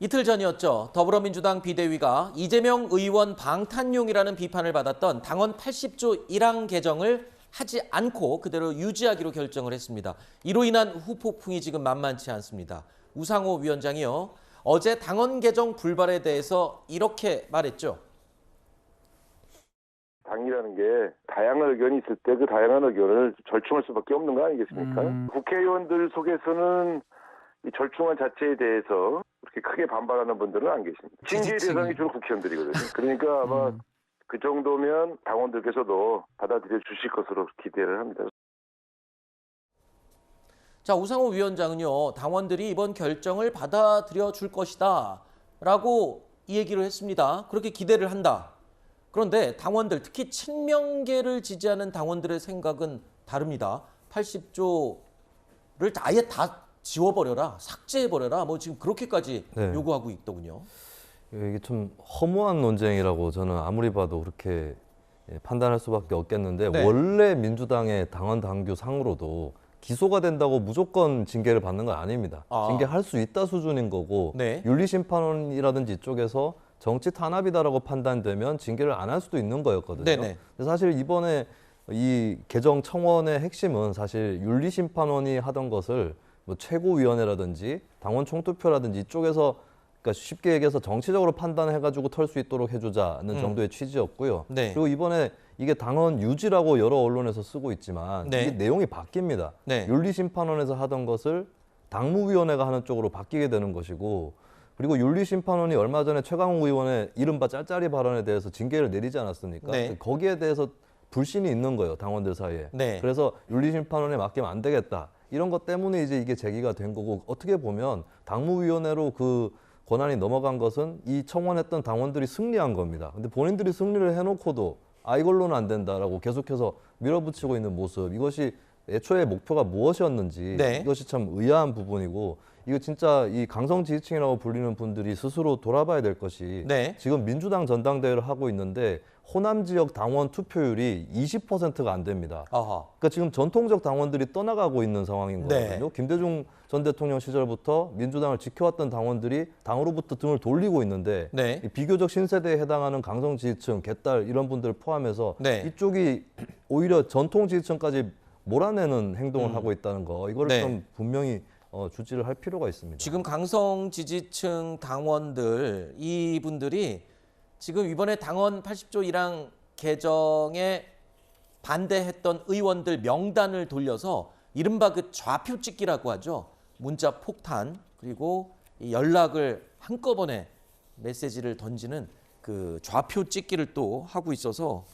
이틀 전이었죠. 더불어민주당 비대위가 이재명 의원 방탄용이라는 비판을 받았던 당원 80조 1항 개정을 하지 않고 그대로 유지하기로 결정을 했습니다. 이로 인한 후폭풍이 지금 만만치 않습니다. 우상호 위원장이요. 어제 당원 개정 불발에 대해서 이렇게 말했죠. 당이라는 게 다양한 의견이 있을 때 그 다양한 의견을 절충할 수밖에 없는 거 아니겠습니까? 국회의원들 속에서는 이 절충안 자체에 대해서 그렇게 크게 반발하는 분들은 안 계십니다. 징계 대상이 주로 국회의원들이거든요. 그러니까 아마 그 정도면 당원들께서도 받아들여 주실 것으로 기대를 합니다. 자, 우상호 위원장은요. 당원들이 이번 결정을 받아들여 줄 것이다 라고 이 얘기를 했습니다. 그렇게 기대를 한다. 그런데 당원들, 특히 친명계를 지지하는 당원들의 생각은 다릅니다. 80조를 아예 다 지워버려라, 삭제해버려라, 뭐 지금 그렇게까지 요구하고 있더군요. 이게 좀 허무한 논쟁이라고 저는 아무리 봐도 그렇게 판단할 수밖에 없겠는데 원래 민주당의 당원 당규 상으로도 기소가 된다고 무조건 징계를 받는 건 아닙니다. 징계할 수 있다 수준인 거고 윤리심판원이라든지 이쪽에서 정치 탄압이다라고 판단되면 징계를 안 할 수도 있는 거였거든요. 근데 사실 이번에 이 개정 청원의 핵심은 사실 윤리심판원이 하던 것을 뭐 최고위원회라든지 당원 총투표라든지 이쪽에서 그러니까 쉽게 얘기해서 정치적으로 판단해가지고 털 수 있도록 해주자는 정도의 취지였고요. 그리고 이번에 이게 당원 유지라고 여러 언론에서 쓰고 있지만 이게 내용이 바뀝니다. 윤리심판원에서 하던 것을 당무위원회가 하는 쪽으로 바뀌게 되는 것이고 그리고 윤리심판원이 얼마 전에 최강욱 의원의 이른바 짤짤이 발언에 대해서 징계를 내리지 않았습니까? 거기에 대해서 불신이 있는 거예요, 당원들 사이에. 그래서 윤리심판원에 맡기면 안 되겠다. 이런 것 때문에 이제 이게 제기가 된 거고 어떻게 보면 당무위원회로 그 권한이 넘어간 것은 이 청원했던 당원들이 승리한 겁니다. 근데 본인들이 승리를 해놓고도 이걸로는 안 된다라고 계속해서 밀어붙이고 있는 모습, 이것이 애초에 목표가 무엇이었는지 이것이 참 의아한 부분이고 이거 진짜 이 강성 지지층이라고 불리는 분들이 스스로 돌아봐야 될 것이 지금 민주당 전당대회를 하고 있는데 호남 지역 당원 투표율이 20%가 안 됩니다. 그러니까 지금 전통적 당원들이 떠나가고 있는 상황인 거거든요. 김대중 전 대통령 시절부터 민주당을 지켜왔던 당원들이 당으로부터 등을 돌리고 있는데 비교적 신세대에 해당하는 강성 지지층, 개딸 이런 분들을 포함해서 이쪽이 오히려 전통 지지층까지 몰아내는 행동을 하고 있다는 거, 이거를 좀 분명히 주지를 할 필요가 있습니다. 지금 강성 지지층 당원들, 이분들이 지금 이번에 당원 80조 1항 개정에 반대했던 의원들 명단을 돌려서 이른바 그 좌표 찍기라고 하죠. 문자 폭탄 그리고 이 연락을 한꺼번에 메시지를 던지는 그 좌표 찍기를 또 하고 있어서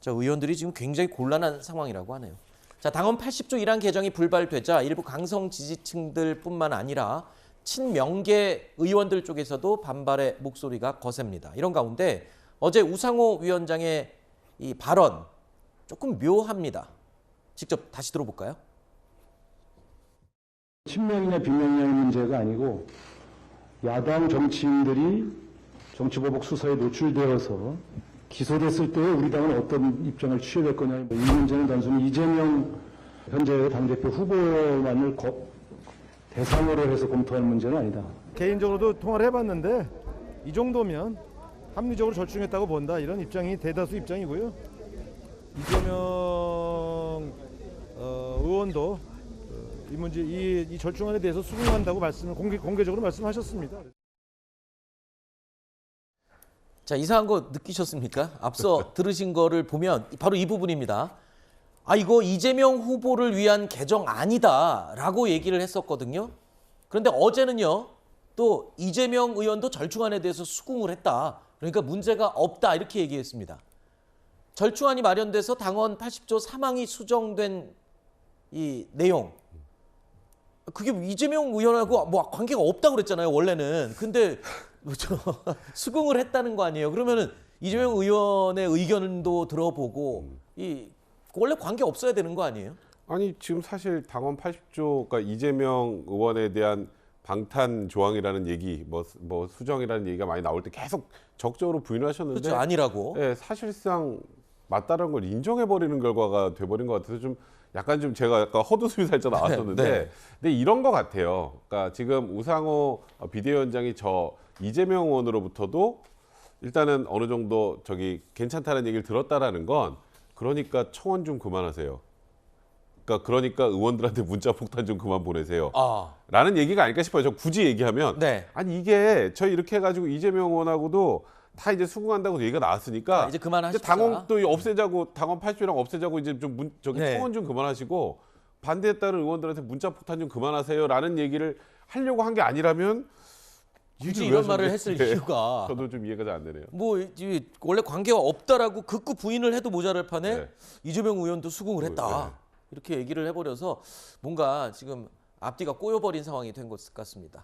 자, 의원들이 지금 굉장히 곤란한 상황이라고 하네요. 자, 당원 80조 1항 개정이 불발되자 일부 강성 지지층들뿐만 아니라 친명계 의원들 쪽에서도 반발의 목소리가 거셉니다. 이런 가운데 어제 우상호 위원장의 이 발언 조금 묘합니다. 직접 다시 들어볼까요? 친명이냐 비명이냐의 문제가 아니고 야당 정치인들이 정치보복 수사에 노출되어서 기소됐을 때 우리 당은 어떤 입장을 취해야 될 거냐. 이 문제는 단순히 이재명 현재 당대표 후보만을 대상으로 해서 검토하는 문제는 아니다. 개인적으로도 통화를 해봤는데 이 정도면 합리적으로 절충했다고 본다. 이런 입장이 대다수 입장이고요. 이재명 의원도 이 문제, 이 절충안에 대해서 수긍한다고 공개적으로 말씀하셨습니다. 자, 이상한 거 느끼셨습니까? 앞서 들으신 거를 보면 바로 이 부분입니다. 이거 이재명 후보를 위한 개정 아니다라고 얘기를 했었거든요. 그런데 어제는요, 또 이재명 의원도 절충안에 대해서 수긍을 했다. 그러니까 문제가 없다 이렇게 얘기했습니다. 절충안이 마련돼서 당원 80조 3항이 수정된 이 내용, 그게 이재명 의원하고 뭐 관계가 없다고 그랬잖아요, 원래는. 근데 수긍을 했다는 거 아니에요. 그러면은 이재명 의원의 의견도 들어보고 원래 관계 없어야 되는 거 아니에요? 아니 지금 사실 당원 80조, 그러니까 이재명 의원에 대한 방탄 조항이라는 얘기, 뭐 수정이라는 얘기가 많이 나올 때 계속 적극적으로 부인하셨는데, 그렇죠, 아니라고. 네, 사실상 맞다는 걸 인정해 버리는 결과가 돼버린 것 같아서 좀 약간 좀 제가 약간 헛웃음이 살짝 나왔었는데 네. 근데 이런 것 같아요. 그러니까 지금 우상호 비대위원장이 저 이재명 의원으로부터도 일단은 어느 정도 저기 괜찮다는 얘기를 들었다라는 건 그러니까 청원 좀 그만하세요. 그러니까 의원들한테 문자 폭탄 좀 그만 보내세요. 아, 라는 얘기가 아닐까 싶어요. 저 굳이 얘기하면 네. 아니 이게 저희 이렇게 해가지고 이재명 의원하고도 다 이제 수긍한다고 얘기가 나왔으니까 이제 그만하십시오. 당원 또 없애자고 당원 80조랑 없애자고 이제 좀 저기 네. 청원 좀 그만하시고 반대했다는 의원들한테 문자 폭탄 좀 그만하세요라는 얘기를 하려고 한 게 아니라면 굳이 왜 이런 말을 하셨는지 했을 이유가 저도 좀 이해가 잘 안 되네요. 뭐 원래 관계가 없다라고 극구 부인을 해도 모자랄 판에 네. 이재명 의원도 수긍을 했다. 네. 이렇게 얘기를 해버려서 뭔가 지금 앞뒤가 꼬여버린 상황이 된 것 같습니다.